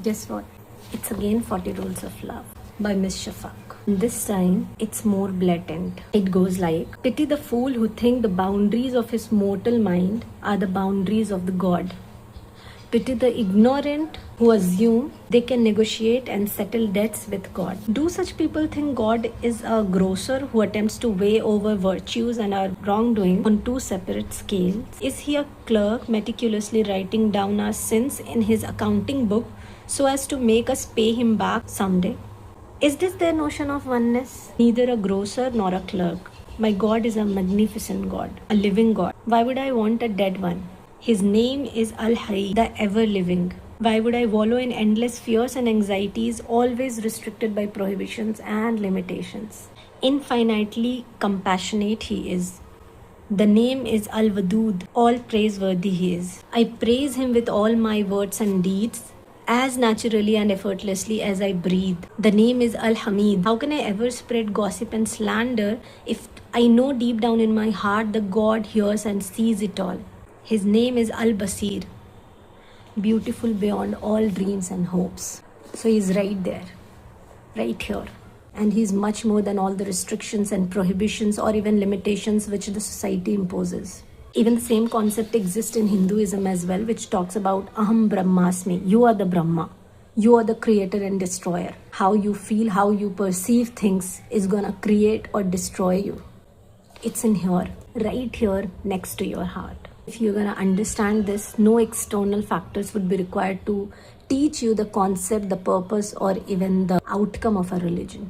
Guess what? It's again 40 Rules of Love by Miss Shafak. This time, it's more blatant. It goes like, pity the fool who think the boundaries of his mortal mind are the boundaries of the God. Pity the ignorant who assume they can negotiate and settle debts with God. Do such people think God is a grocer who attempts to weigh over virtues and our wrongdoing on two separate scales? Is he a clerk meticulously writing down our sins in his accounting book so as to make us pay him back someday? Is this their notion of oneness? Neither a grocer nor a clerk. My God is a magnificent God, a living God. Why would I want a dead one? His name is Al-Hayy, the ever-living. Why would I wallow in endless fears and anxieties, always restricted by prohibitions and limitations? Infinitely compassionate He is. The name is Al-Wadud, all praiseworthy He is. I praise Him with all my words and deeds, as naturally and effortlessly as I breathe. The name is Al-Hamid. How can I ever spread gossip and slander if I know deep down in my heart the God hears and sees it all? His name is Al-Basir, beautiful beyond all dreams and hopes. So He's right there, right here. And He's much more than all the restrictions and prohibitions or even limitations which the society imposes. Even the same concept exists in Hinduism as well, which talks about Aham Brahmasmi. You are the Brahma. You are the creator and destroyer. How you feel, how you perceive things is gonna create or destroy you. It's in here, right here next to your heart. If you're gonna understand this, no external factors would be required to teach you the concept, the purpose, or even the outcome of a religion.